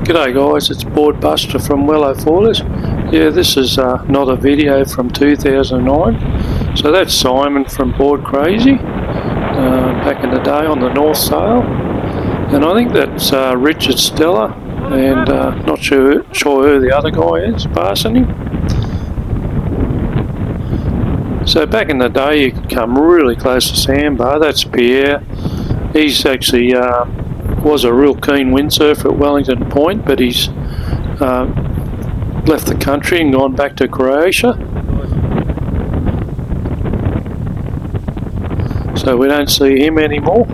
G'day guys, it's Board Buster from Wello Foilers. Yeah, this is not a video from 2009. So that's Simon from Board Crazy, back in the day on the North Sail. And I think that's Richard Stella, and not sure who the other guy is passing him. So back in the day you could come really close to sandbar. That's Pierre. He's actually was a real keen windsurfer at Wellington Point, but he's left the country and gone back to Croatia. So we don't see him anymore.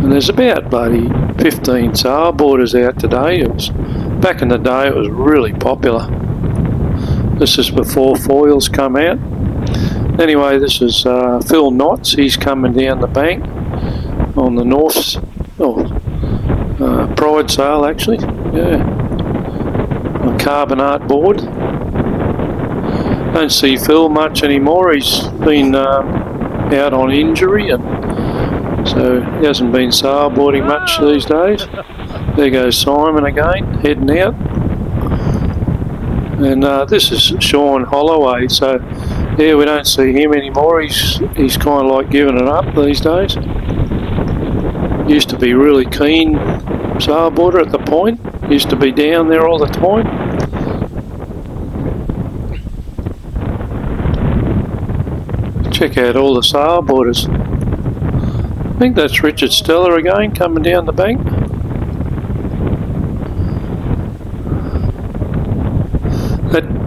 And there's about bloody 15 sailboarders out today. Back in the day it was really popular. This is before foils come out. Anyway, this is Phil Knotts. He's coming down the bank on the North, Pride sail actually, yeah, a carbonate board. Don't see Phil much anymore. He's been out on injury, and so he hasn't been sailboarding much these days. There goes Simon again, heading out. And this is Sean Holloway, so yeah, we don't see him anymore. He's kind of like giving it up these days. Used to be really keen sailboarder at the point. Used to be down there all the time. Check out all the sailboarders. I think that's Richard Stella again coming down the bank.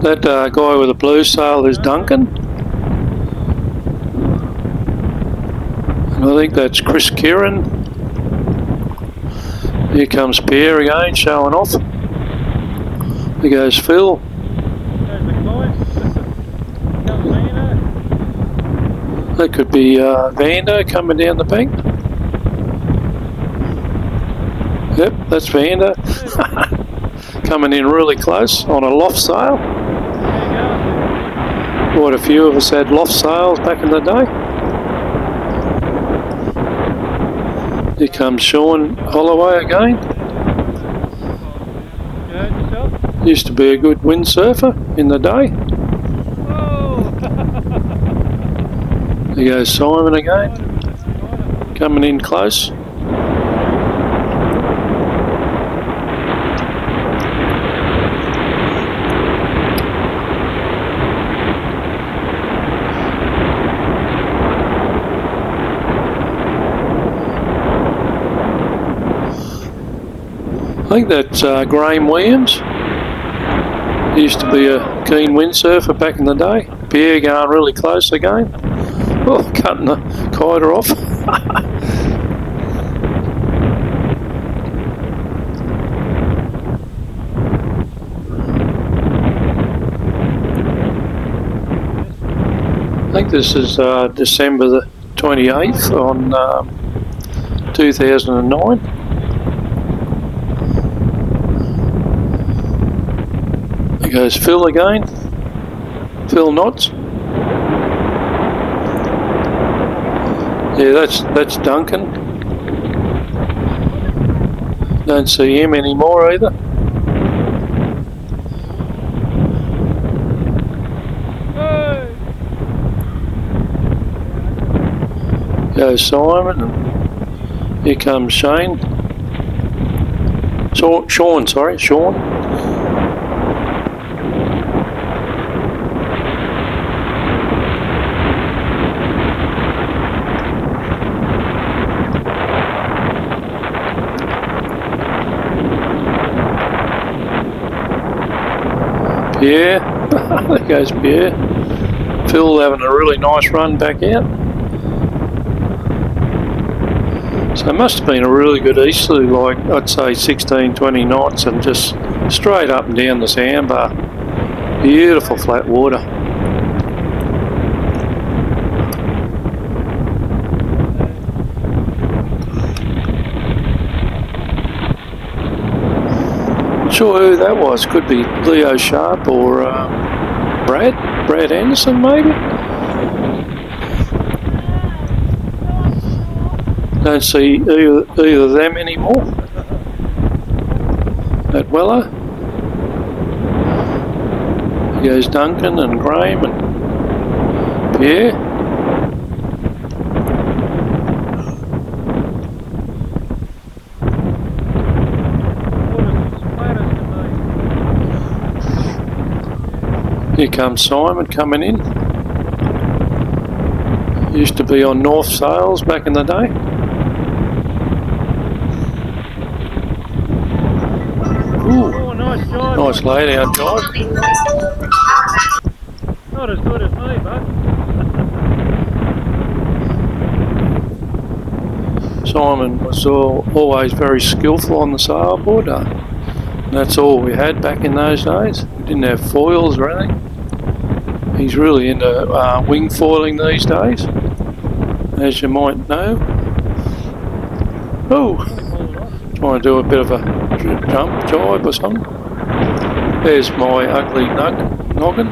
That guy with the blue sail is Duncan. And I think that's Chris Kieran. Here comes Pierre again, showing off. There goes Phil. That could be Vander coming down the bank. Yep, that's Vander. Coming in really close on a loft sail. Quite a few of us had loft sails back in the day. Here comes Sean Holloway again. Used to be a good windsurfer in the day. There goes Simon again, coming in close. I think that's Graham Williams. He used to be a keen windsurfer back in the day. Pierre going really close again. Oh, cutting the kiter off. I think this is December the 28th on 2009. There goes Phil again, Phil Knotts. Yeah, that's Duncan. Don't see him anymore either. Goes Simon, and here comes Shane. Sean. Pierre, there goes Pierre. Phil having a really nice run back out. So it must have been a really good easterly, like I'd say 16-20 knots, and just straight up and down the sandbar. Beautiful flat water. Sure who that was. Could be Leo Sharp or Brad Anderson maybe. Don't see either of them anymore. at Wello. Here goes Duncan and Graham and Pierre. Here comes Simon coming in. Used to be on North Sails back in the day. Ooh, oh, nice jibe. Nice lay down jibe. Not as good as me, bud. Simon was always very skillful on the sailboard. That's all we had back in those days. We didn't have foils or anything. He's really into wing foiling these days, as you might know. Oh, trying to do a bit of a jump jibe or something. There's my ugly noggin.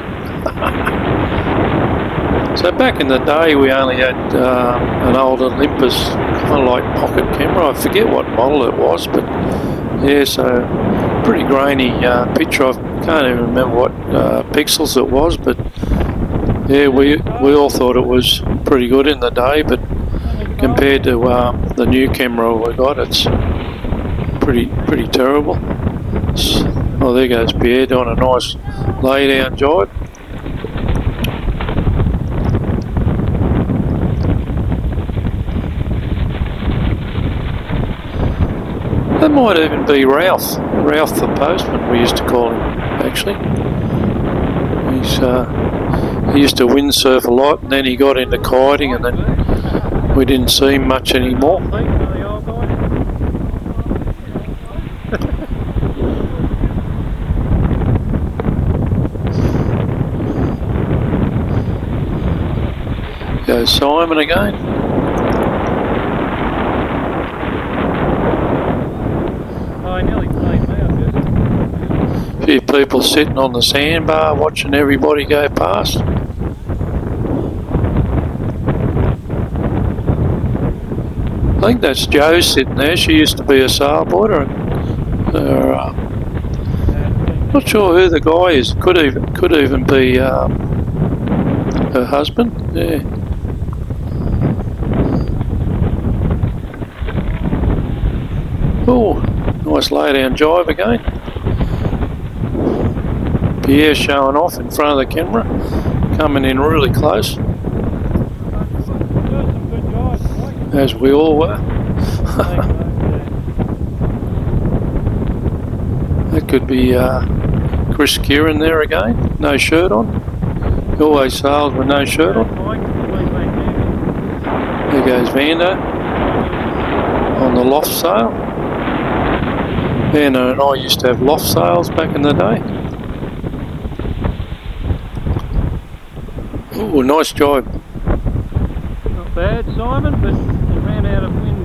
So back in the day we only had an old Olympus kind of like pocket camera. I forget what model it was, but yeah, so pretty grainy picture. I can't even remember what pixels it was, but yeah, we all thought it was pretty good in the day, but compared to the new camera we got, it's pretty terrible. Oh, there goes Pierre doing a nice lay down jibe. That might even be Ralph the postman, we used to call him, actually. He used to windsurf a lot, and then he got into kiting, and then we didn't see him much anymore. Goes Simon again. A few people sitting on the sandbar watching everybody go past. I think that's Jo sitting there. She used to be a sailboarder. Not sure who the guy is. Could even be her husband. Yeah. Oh, nice lay down jibe again. Pierre showing off in front of the camera, coming in really close, as we all were. That could be Chris Kieran there again, no shirt on. He always sails with no shirt on. There goes Vanda on the loft sail. Vanda and I used to have loft sails back in the day. Oh, nice jibe. Not bad, Simon, but you ran out of wind.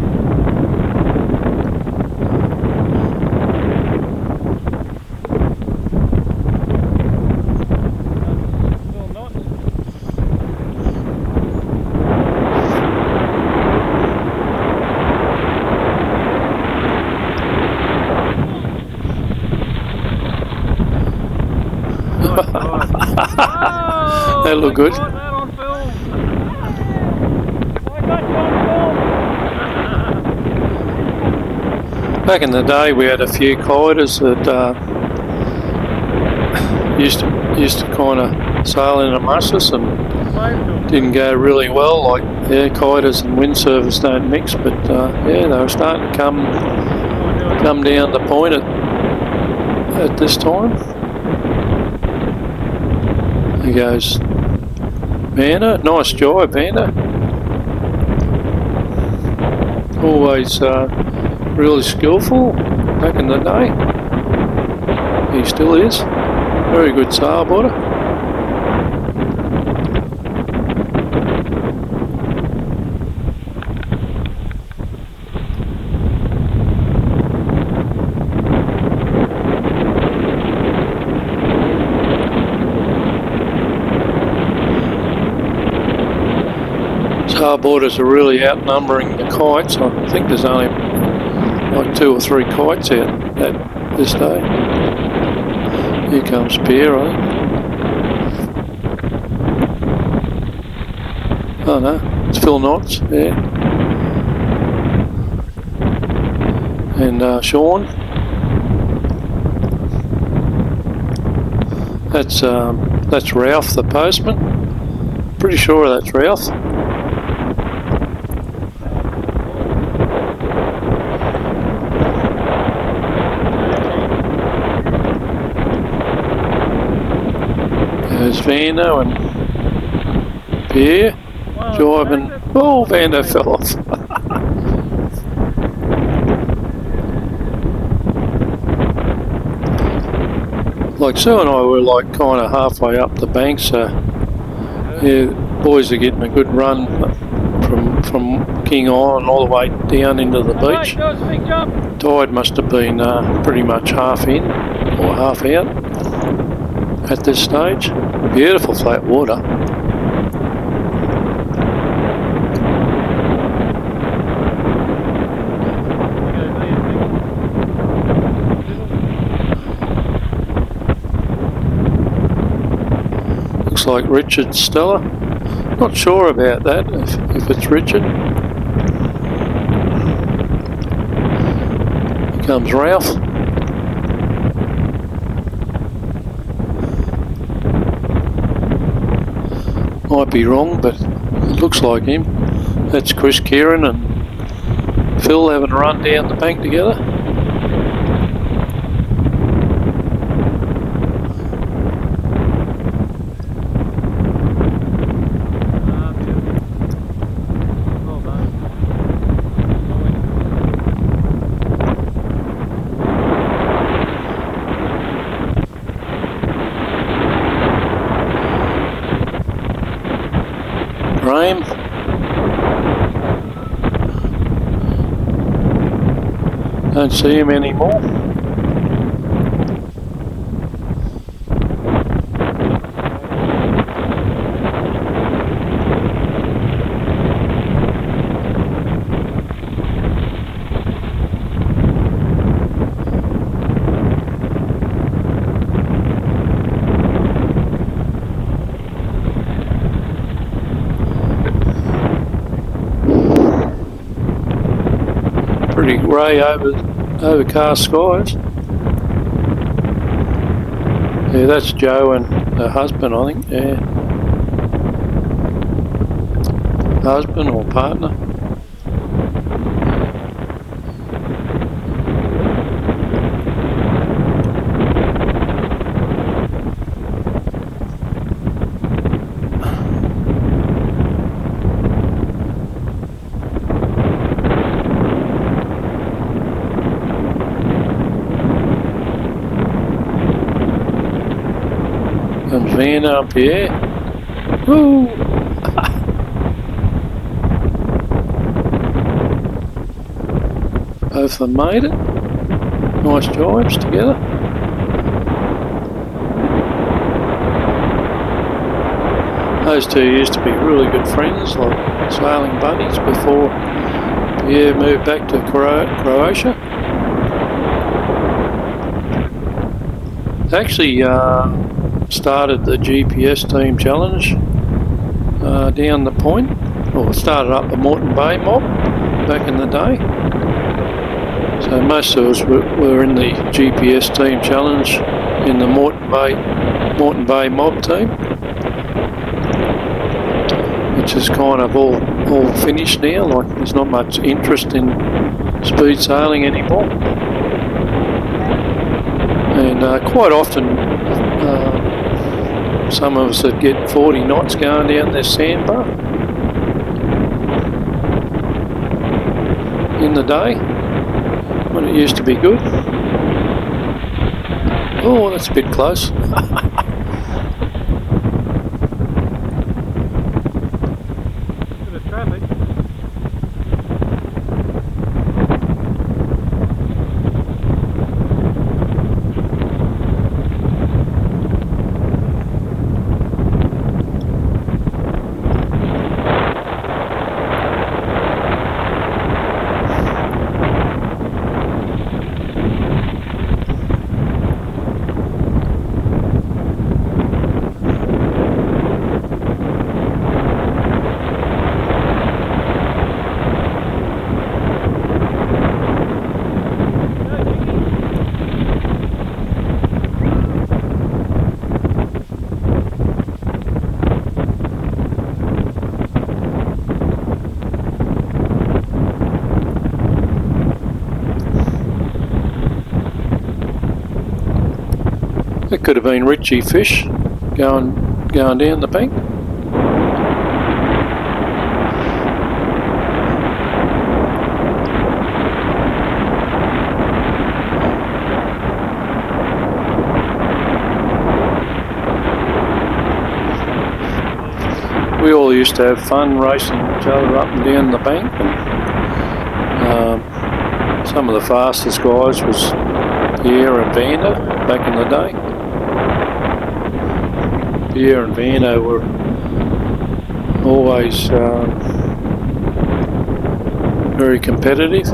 Still knots. That looked good. Back in the day we had a few kiters that used to kind of sail in amongst us and didn't go really well. Like kiters and windsurfers don't mix, but yeah, they were starting to come down the point at this time. There goes Vanda, nice jibe Vanda. Always really skillful back in the day. He still is. Very good sailboarder. Sailboarders are really outnumbering the kites. I think there's only like 2 or 3 kites out this day. Here comes Pierre, I think. Oh no, it's Phil Knotts there. And Sean. That's Ralph the postman. Pretty sure that's Ralph. There's Vando and Pierre driving. Oh, Vando fell off. Like Sue and I were like kind of halfway up the bank, so yeah, boys are getting a good run from King Island all the way down into the beach. Tide must have been pretty much half in or half out at this stage. Beautiful flat water. Looks like Richard Stella. Not sure about that, if it's Richard. Here comes Ralph. Might be wrong, but it looks like him. That's Chris Kieran and Phil having a run down the bank together. Graham. Don't see him anymore. Pretty grey overcast skies. Yeah, that's Joe and her husband, I think. Yeah, husband or partner. Comes Van up here. Woo! Both of them made it. Nice jibes together. Those two used to be really good friends, like sailing buddies, before Pierre moved back to Croatia. Actually, started the GPS team challenge down the point, or started up the Moreton Bay mob back in the day. So most of us were in the GPS team challenge in the Moreton Bay mob team, which is kind of all finished now. Like there's not much interest in speed sailing anymore, and quite often. Some of us would get 40 knots going down this sandbar in the day when it used to be good. Oh, that's a bit close. Bit of traffic. It could have been Richie fish going down the bank. We all used to have fun racing each other up and down the bank, and some of the fastest guys was Pierre and Vander back in the day. Pierre and Vander were always very competitive.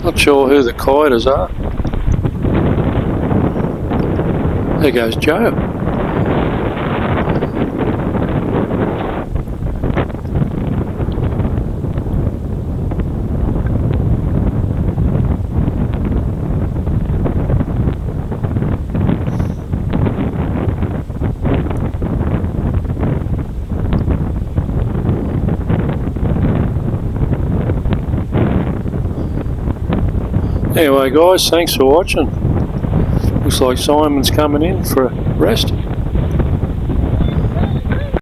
Not sure who the kiters are. There goes Joe. Anyway guys, thanks for watching. Looks like Simon's coming in for a rest.